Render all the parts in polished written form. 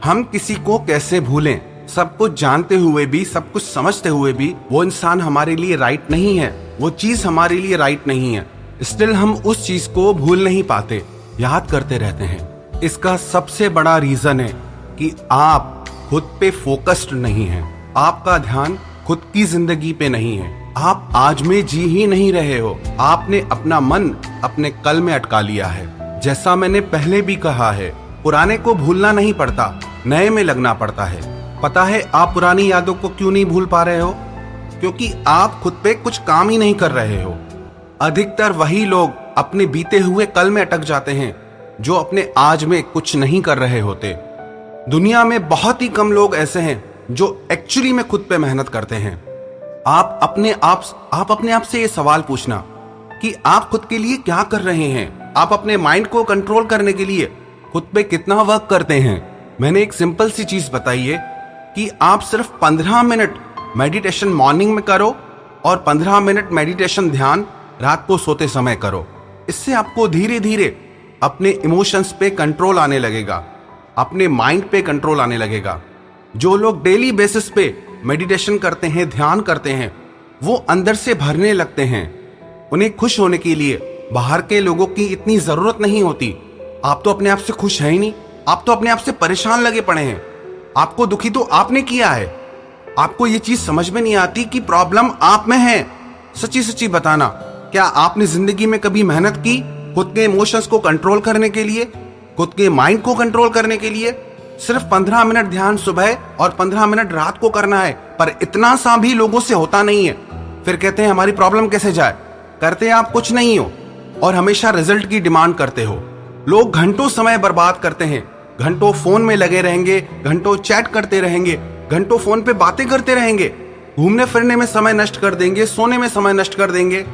हम किसी को कैसे भूलें? सब कुछ जानते हुए भी, सब कुछ समझते हुए भी वो इंसान हमारे लिए राइट नहीं है, वो चीज हमारे लिए राइट नहीं है, स्टिल हम उस चीज को भूल नहीं पाते, याद करते रहते हैं। इसका सबसे बड़ा रीजन है कि आप खुद पे फोकस्ड नहीं हैं। आपका ध्यान खुद की जिंदगी पे नहीं है। आप आज में जी ही नहीं रहे हो। आपने अपना मन अपने कल में अटका लिया है। जैसा मैंने पहले भी कहा है, पुराने को भूलना नहीं पड़ता, नए में लगना पड़ता है। पता है आप पुरानी यादों को क्यों नहीं भूल पा रहे हो? क्योंकि आप खुद पे कुछ काम ही नहीं कर रहे हो। अधिकतर वही लोग अपने बीते हुए कल में अटक जाते हैं जो अपने आज में कुछ नहीं कर रहे होते। दुनिया में बहुत ही कम लोग ऐसे हैं जो एक्चुअली में खुद पे मेहनत करते हैं। आप अपने आप से ये सवाल पूछना कि आप खुद के लिए क्या कर रहे हैं। आप अपने माइंड को कंट्रोल करने के लिए खुद पे कितना वर्क करते हैं। मैंने एक सिंपल सी चीज बताई है कि आप सिर्फ 15 मिनट मेडिटेशन मॉर्निंग में करो और 15 मिनट मेडिटेशन ध्यान रात को सोते समय करो। इससे आपको धीरे धीरे अपने इमोशंस पे कंट्रोल आने लगेगा, अपने माइंड पे कंट्रोल आने लगेगा। जो लोग डेली बेसिस पे मेडिटेशन करते हैं, ध्यान करते हैं, वो अंदर से भरने लगते हैं। उन्हें खुश होने के लिए बाहर के लोगों की इतनी जरूरत नहीं होती। आप तो अपने आप से खुश है ही नहीं, आप तो अपने आप से परेशान लगे पड़े हैं। आपको दुखी तो आपने किया है। आपको ये चीज समझ में नहीं आती कि प्रॉब्लम आप में है। सच्ची सच्ची बताना, क्या आपने जिंदगी में कभी मेहनत की खुद के इमोशंस को कंट्रोल करने के लिए, खुद के माइंड को कंट्रोल करने के लिए? सिर्फ 15 मिनट ध्यान सुबह और 15 मिनट रात को करना है, पर इतना सा भी लोगों से होता नहीं है। फिर कहते हैं हमारी प्रॉब्लम कैसे जाए। करते आप कुछ नहीं हो और हमेशा रिजल्ट की डिमांड करते हो। लोग घंटों समय बर्बाद करते हैं, घंटों फोन में लगे रहेंगे, घंटों चैट करते रहेंगे, घंटों फोन पे बातें करते रहेंगे, घूमने फिरने में समय नष्ट कर देंगे, सोने में समय नष्ट कर देंगे,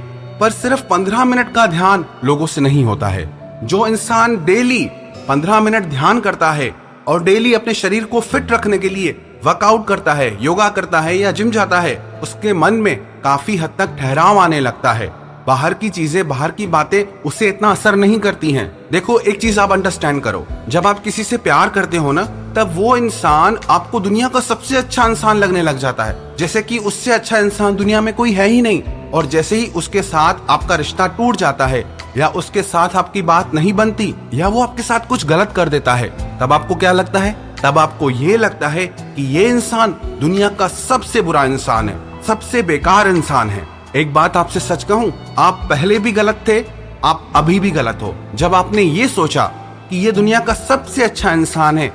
पर सिर्फ 15 मिनट का ध्यान लोगों से नहीं होता है। जो इंसान डेली 15 मिनट ध्यान करता है और डेली अपने शरीर को फिट रखने के लिए वर्कआउट करता है, योगा करता है या जिम जाता है, उसके मन में काफी हद तक ठहराव आने लगता है। बाहर की चीजें, बाहर की बातें उसे इतना असर नहीं करती हैं। देखो एक चीज आप अंडरस्टैंड करो, जब आप किसी से प्यार करते हो ना, तब वो इंसान आपको दुनिया का सबसे अच्छा इंसान लगने लग जाता है, जैसे कि उससे अच्छा इंसान दुनिया में कोई है ही नहीं। और जैसे ही उसके साथ आपका रिश्ता टूट जाता है या उसके साथ आपकी बात नहीं बनती या वो आपके साथ कुछ गलत कर देता है, तब आपको क्या लगता है? तब आपको ये लगता है कि ये इंसान दुनिया का सबसे बुरा इंसान है, सबसे बेकार इंसान है। एक बात आपसे सच कहूं, आप पहले भी गलत थे, आप अभी भी गलत हो। जब आपने ये सोचा कि ये दुनिया का सबसे अच्छा इंसान है,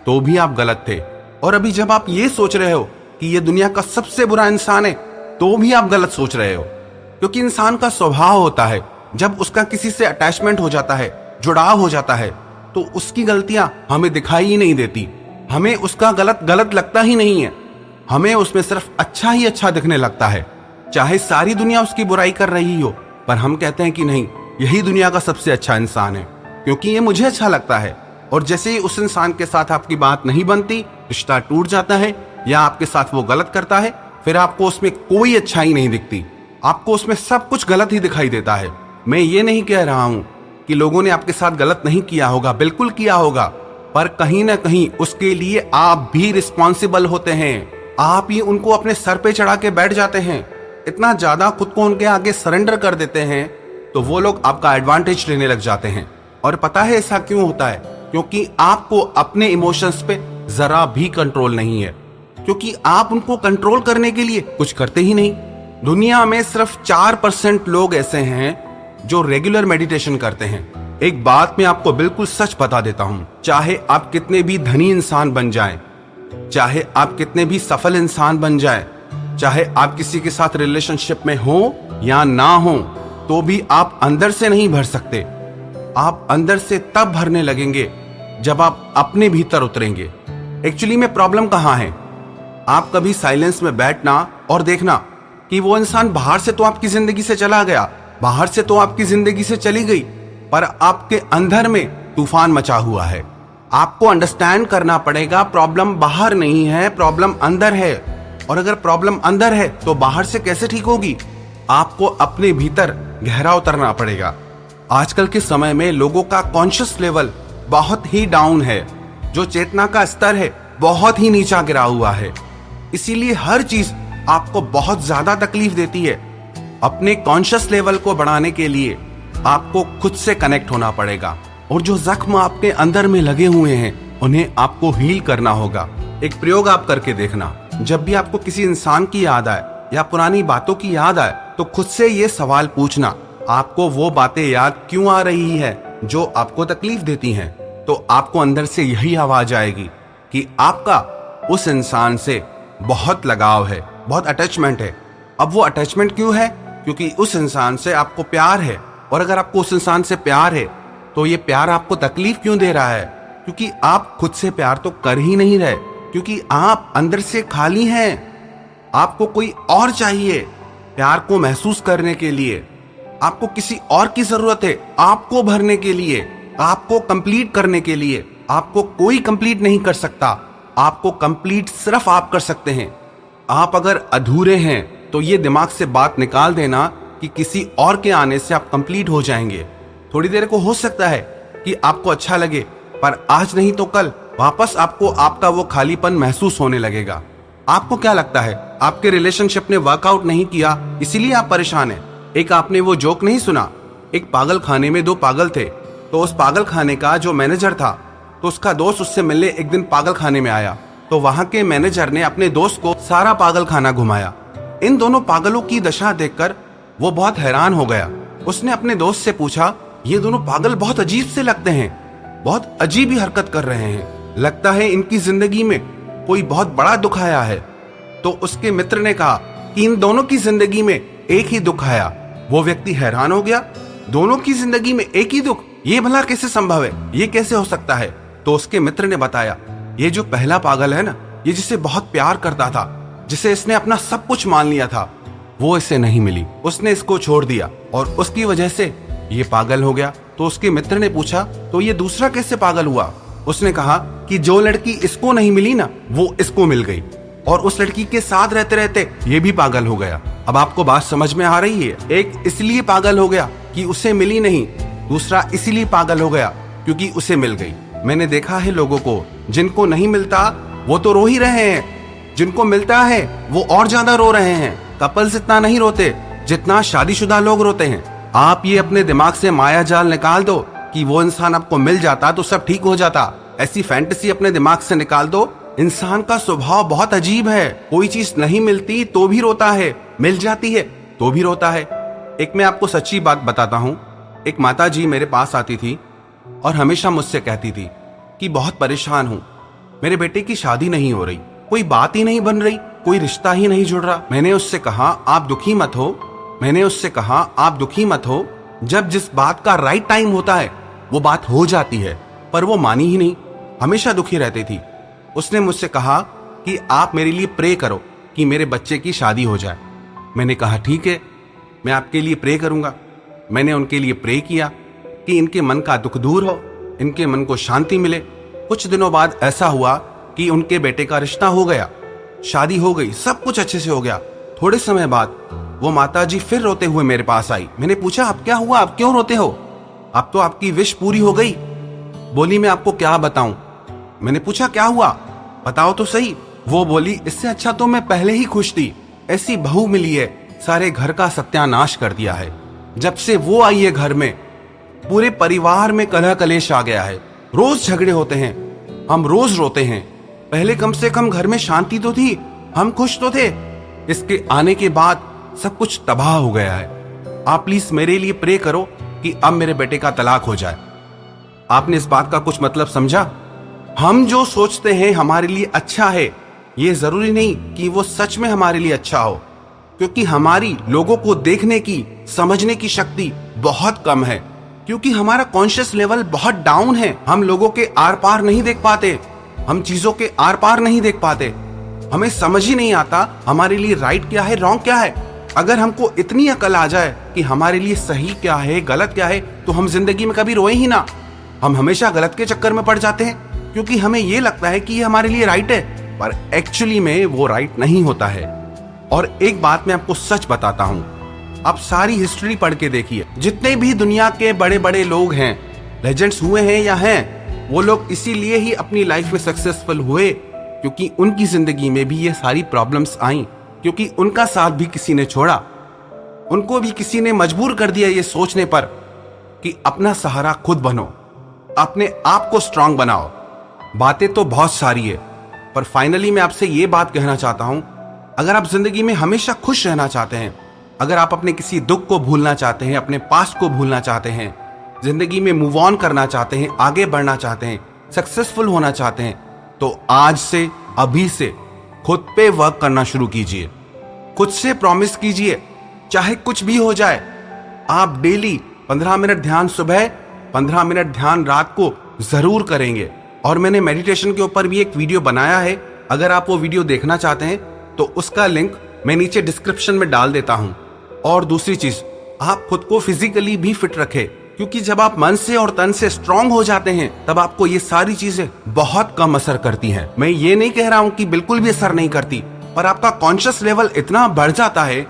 तो भी आप गलत थे। और अभी जब आप ये सोच रहे हो कि ये दुनिया का सबसे बुरा इंसान है, तो भी आप गलत सोच रहे हो। क्योंकि इंसान का स्वभाव होता है, जब उसका किसी से अटैचमेंट हो जाता है, जुड़ाव हो जाता है, तो उसकी गलतियां हमें दिखाई ही नहीं देती। हमें उसका गलत लगता ही नहीं है। हमें उसमें सिर्फ अच्छा ही अच्छा दिखने लगता है। चाहे सारी दुनिया उसकी बुराई कर रही हो, पर हम कहते हैं कि नहीं, यही दुनिया का सबसे अच्छा इंसान है, क्योंकि ये मुझे अच्छा लगता है। और जैसे ही उस इंसान के साथ आपकी बात नहीं बनती, रिश्ता टूट जाता है या आपके साथ वो गलत करता है, फिर आपको उसमें कोई अच्छाई नहीं दिखती, आपको उसमें सब कुछ गलत ही दिखाई देता है। मैं ये नहीं कह रहा हूं कि लोगों ने आपके साथ गलत नहीं किया होगा, बिल्कुल किया होगा, पर कहीं ना कहीं उसके लिए आप भी रिस्पॉन्सिबल होते हैं। आप ही उनको अपने सर पे चढ़ा के बैठ जाते हैं, इतना ज्यादा खुद को उनके आगे सरेंडर कर देते हैं, तो वो लोग आपका एडवांटेज लेने लग जाते हैं। और पता है ऐसा क्यों होता है? क्योंकि आपको अपने इमोशंस पे जरा भी कंट्रोल नहीं है, क्योंकि आप उनको कंट्रोल करने के लिए कुछ करते ही नहीं। दुनिया में सिर्फ 4% लोग ऐसे हैं जो रेगुलर मेडिटेशन करते हैं। एक बात मैं आपको बिल्कुल सच बता देता हूं, चाहे आप कितने भी धनी इंसान बन जाएं, चाहे आप कितने भी सफल इंसान बन जाएं, चाहे आप किसी के साथ रिलेशनशिप में हो या ना हो, तो भी आप अंदर से नहीं भर सकते। आप अंदर से तब भरने लगेंगे जब आप अपने भीतर उतरेंगे। एक्चुअली में प्रॉब्लम कहां है? आप कभी साइलेंस में बैठना और देखना कि वो इंसान बाहर से तो आपकी जिंदगी से चला गया, बाहर से तो आपकी जिंदगी से चली गई, पर आपके अंदर में तूफान मचा हुआ है। आपको अंडरस्टैंड करना पड़ेगा, प्रॉब्लम बाहर नहीं है, प्रॉब्लम अंदर है। और अगर प्रॉब्लम अंदर है तो बाहर से कैसे ठीक होगी? आपको अपने भीतर गहरा उतरना पड़ेगा। आजकल के समय में लोगों का कॉन्शियस लेवल बहुत ही डाउन है। जो चेतना का स्तर है बहुत ही नीचा गिरा हुआ है। इसीलिए हर चीज आपको बहुत ज्यादा तकलीफ देती है। अपने कॉन्शियस लेवल को बढ़ाने के लिए आपको खुद से कनेक्ट होना पड़ेगा और जो जख्म आपके अंदर में लगे हुए हैं उन्हें आपको हील करना होगा। एक प्रयोग आप करके देखना, जब भी आपको किसी इंसान की याद आए या पुरानी बातों की याद आए तो खुद से ये सवाल पूछना, आपको वो बातें याद क्यों आ रही है जो आपको तकलीफ देती हैं? तो आपको अंदर से यही आवाज आएगी कि आपका उस इंसान से बहुत लगाव है, बहुत अटैचमेंट है। अब वो अटैचमेंट क्यों है? क्योंकि उस इंसान से आपको प्यार है। और अगर आपको उस इंसान से प्यार है तो ये प्यार आपको तकलीफ क्यों दे रहा है? क्योंकि आप खुद से प्यार तो कर ही नहीं रहे, क्योंकि आप अंदर से खाली हैं। आपको कोई और चाहिए प्यार को महसूस करने के लिए। आपको किसी और की जरूरत है आपको भरने के लिए, आपको कंप्लीट करने के लिए। आपको कोई कंप्लीट नहीं कर सकता, आपको कंप्लीट सिर्फ आप कर सकते हैं। आप अगर अधूरे हैं तो ये दिमाग से बात निकाल देना कि किसी और के आने से आप कंप्लीट हो जाएंगे। थोड़ी देर को हो सकता है कि आपको अच्छा लगे, पर आज नहीं तो कल वापस आपको आपका वो खालीपन महसूस होने लगेगा। आपको क्या लगता है आपके रिलेशनशिप ने वर्कआउट नहीं किया इसीलिए आप परेशान हैं? एक आपने वो जोक नहीं सुना, एक पागल खाने में दो पागल थे, तो उस पागल खाने का जो मैनेजर था तो उसका दोस्त उससे मिलने एक दिन पागल खाने में आया। तो वहां के मैनेजर ने अपने दोस्त को सारा पागल खाना घुमाया। इन दोनों पागलों की दशा देखकर वो बहुत हैरान हो गया। उसने अपने दोस्त से पूछा, ये दोनों पागल बहुत अजीब से लगते हैं, बहुत अजीब ही हरकत कर रहे हैं, लगता है इनकी जिंदगी में कोई बहुत बड़ा दुख आया है। तो उसके मित्र ने कहा कि इन दोनों की जिंदगी में एक ही दुख आया। वो व्यक्ति हैरान हो गया, दोनों की जिंदगी में एक ही दुख, ये भला कैसे संभव है, ये कैसे हो सकता है? तो उसके मित्र ने बताया, ये जो पहला पागल है ना, ये जिसे बहुत प्यार करता था, जिसे इसने अपना सब कुछ मान लिया था, वो इसे नहीं मिली, उसने इसको छोड़ दिया और उसकी वजह से ये पागल हो गया। तो उसके मित्र ने पूछा, तो ये दूसरा कैसे पागल हुआ? उसने कहा कि जो लड़की इसको नहीं मिली ना, वो इसको मिल गई और उस लड़की के साथ रहते रहते ये भी पागल हो गया। अब आपको बात समझ में आ रही है? एक इसलिए पागल हो गया कि उसे मिली नहीं, दूसरा इसीलिए पागल हो गया क्योंकि उसे मिल गई। मैंने देखा है लोगों को, जिनको नहीं मिलता वो तो रो ही रहे हैं, जिनको मिलता है वो और ज्यादा रो रहे हैं। कपल्स इतना नहीं रोते जितना शादीशुदा लोग रोते हैं। आप ये अपने दिमाग से माया जाल निकाल दो कि वो इंसान आपको मिल जाता तो सब ठीक हो जाता। ऐसी फैंटेसी अपने दिमाग से निकाल दो। इंसान का स्वभाव बहुत अजीब है, कोई चीज नहीं मिलती तो भी रोता है, मिल जाती है तो भी रोता है। एक मैं आपको सच्ची बात बताता हूँ। एक माता जी मेरे पास आती थी और हमेशा मुझसे कहती थी कि बहुत परेशान हूँ, मेरे बेटे की शादी नहीं हो रही, कोई बात ही नहीं बन रही, कोई रिश्ता ही नहीं जुड़ रहा। मैंने उससे कहा आप दुखी मत हो, मैंने उससे कहा आप दुखी मत हो, जब जिस बात का राइट टाइम होता है वो बात हो जाती है। पर वो मानी ही नहीं, हमेशा दुखी रहती थी। उसने मुझसे कहा कि आप मेरे लिए प्रे करो कि मेरे बच्चे की शादी हो जाए। मैंने कहा ठीक है, मैं आपके लिए प्रे करूंगा। मैंने उनके लिए प्रे किया कि इनके मन का दुख दूर हो, इनके मन को शांति मिले। कुछ दिनों बाद ऐसा हुआ कि उनके बेटे का रिश्ता हो गया, शादी हो गई, सब कुछ अच्छे से हो गया। थोड़े समय बाद वो माताजी फिर रोते हुए मेरे पास आई। मैंने पूछा अब क्या हुआ, अब क्यों रोते हो? अब तो आपकी विश पूरी हो गई। बोली मैं आपको क्या बताऊं। मैंने पूछा क्या हुआ, बताओ तो सही। वो बोली इससे अच्छा तो मैं पहले ही खुश थी, ऐसी बहू मिली है, सारे घर का सत्यानाश कर दिया है। जब से वो आई है घर में, पूरे परिवार में कलह कलेश आ गया है, रोज झगड़े होते हैं, हम रोज रोते हैं। पहले कम से कम घर में शांति तो थी, हम खुश तो थे। इसके आने के बाद सब कुछ तबाह हो गया है। आप प्लीज मेरे लिए प्रे करो कि अब मेरे बेटे का तलाक हो जाए। आपने इस बात का कुछ मतलब समझा? हम जो सोचते हैं हमारे लिए अच्छा है, ये जरूरी नहीं कि वो सच में हमारे लिए अच्छा हो, क्योंकि हमारी लोगों को देखने की, समझने की शक्ति बहुत कम है, क्योंकि हमारा कॉन्शियस लेवल बहुत डाउन है। हम लोगों के आर पार नहीं देख पाते, हम चीजों के आर पार नहीं देख पाते। हमें समझ ही नहीं आता हमारे लिए राइट क्या है, रॉन्ग क्या है। अगर हमको इतनी अकल आ जाए कि हमारे लिए सही क्या है, गलत क्या है, तो हम जिंदगी में कभी रोए ही ना। हम हमेशा गलत के चक्कर में पड़ जाते हैं, क्योंकि हमें ये लगता है कि ये हमारे लिए राइट है, पर एक्चुअली में वो राइट नहीं होता है। और एक बात मैं आपको सच बताता हूँ, आप सारी हिस्ट्री पढ़ के देखिए, जितने भी दुनिया के बड़े बड़े लोग हैं, लेजेंड्स हुए हैं या हैं, वो लोग इसीलिए ही अपनी लाइफ में सक्सेसफुल हुए क्योंकि उनकी जिंदगी में भी ये सारी प्रॉब्लम्स आई, क्योंकि उनका साथ भी किसी ने छोड़ा, उनको भी किसी ने मजबूर कर दिया ये सोचने पर कि अपना सहारा खुद बनो, अपने आप को स्ट्रांग बनाओ। बातें तो बहुत सारी है, पर फाइनली मैं आपसे ये बात कहना चाहता हूं, अगर आप जिंदगी में हमेशा खुश रहना चाहते हैं, अगर आप अपने किसी दुख को भूलना चाहते हैं, अपने पास्ट को भूलना चाहते हैं, जिंदगी में मूव ऑन करना चाहते हैं, आगे बढ़ना चाहते हैं, सक्सेसफुल होना चाहते हैं, तो आज से, अभी से खुद पे वर्क करना शुरू कीजिए। खुद से प्रॉमिस कीजिए, चाहे कुछ भी हो जाए, आप डेली 15 मिनट ध्यान सुबह, 15 मिनट ध्यान रात को जरूर करेंगे। और मैंने मेडिटेशन के ऊपर भी एक वीडियो बनाया है, अगर आप वो वीडियो देखना चाहते हैं तो उसका लिंक मैं नीचे डिस्क्रिप्शन में डाल देता हूं। और दूसरी चीज, आप खुद को फिजिकली भी फिट रखें, क्योंकि जब आप मन से और तन से स्ट्रांग हो जाते हैं तब आपको ये सारी चीजें बहुत कम असर करती हैं। मैं ये नहीं कह रहा हूं कि बिल्कुल भी असर नहीं करती, पर आपका कॉन्शियस लेवल इतना बढ़ जाता है,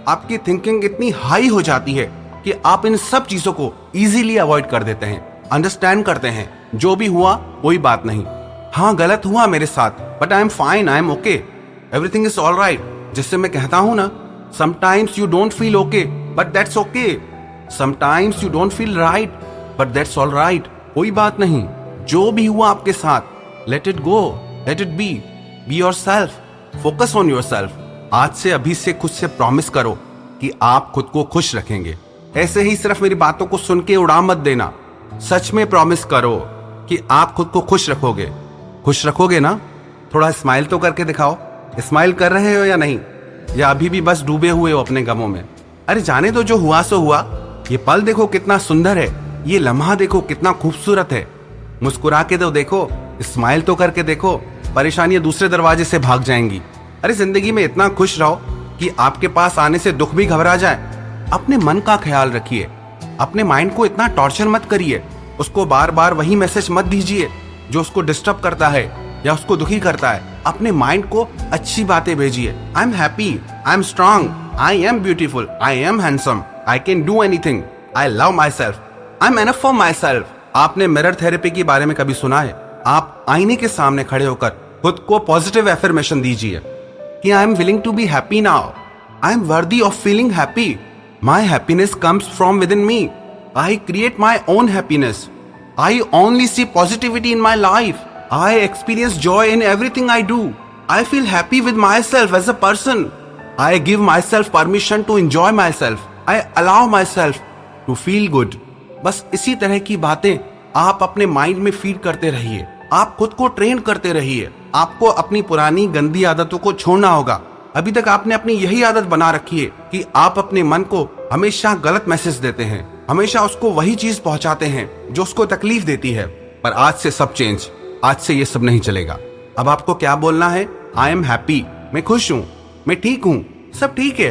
आपकी थिंकिंग इतनी हाई हो जाती है कि आप इन सब चीजों को इजीली अवॉइड कर देते हैं, अंडरस्टैंड करते हैं जो भी हुआ कोई बात नहीं, हाँ गलत हुआ मेरे साथ, but I am fine, I am okay, everything is all right. जिससे मैं कहता हूं ना, sometimes you don't feel okay but that's okay, sometimes you don't feel right but that's all right. कोई बात नहीं, जो भी हुआ आपके साथ, let it go, let it be yourself, focus on yourself. आज से, अभी से खुद से प्रॉमिस करो कि आप खुद को खुश रखेंगे। ऐसे ही सिर्फ मेरी बातों को सुन के उड़ा मत देना, सच में प्रॉमिस करो कि आप खुद को खुश रखोगे। खुश रखोगे ना? थोड़ा स्माइल तो करके दिखाओ। स्माइल कर रहे हो या नहीं, या अभी भी बस डूबे हुए हो अपने गमों में? अरे जाने दो, जो हुआ सो हुआ। ये पल देखो कितना सुंदर है, ये लम्हा देखो कितना खूबसूरत है। मुस्कुरा के तो देखो, स्माइल तो करके देखो, परेशानियां दूसरे दरवाजे से भाग जाएंगी। अरे जिंदगी में इतना खुश रहो कि आपके पास आने से दुख भी घबरा जाए। अपने मन का ख्याल रखिए, अपने माइंड को इतना टॉर्चर मत करिए, उसको बार बार वही मैसेज मत दीजिए जो उसको डिस्टर्ब करता है या उसको दुखी करता है। अपने माइंड को अच्छी बातें भेजिए। I am happy, I am strong, I am beautiful, I am handsome, I can do anything, I love my self, I am enough for my self. आपने मिरर थेरेपी के बारे में कभी सुना है? आप आईने के सामने खड़े होकर खुद को पॉजिटिव एफर्मेशन दीजिए कि I am willing to be happy now, I am worthy of feeling happy, my happiness comes from within me, I create my own happiness, I only see positivity in my life, I experience joy in everything I do. I feel happy with myself as a person. I give myself permission to enjoy myself. I allow myself to feel good. बस इसी तरह की बातें आप अपने mind में feed करते रहिए, आप खुद को ट्रेन करते रहिए। आपको अपनी पुरानी गंदी आदतों को छोड़ना होगा। अभी तक आपने अपनी यही आदत बना रखी है कि आप अपने मन को हमेशा गलत मैसेज देते हैं, हमेशा उसको वही चीज पहुंचाते हैं जो उसको तकलीफ देती है। पर आज से सब चेंज, आज से ये सब नहीं चलेगा। अब आपको क्या बोलना है? आई एम हैप्पी, मैं खुश हूं, मैं ठीक हूं, सब ठीक है।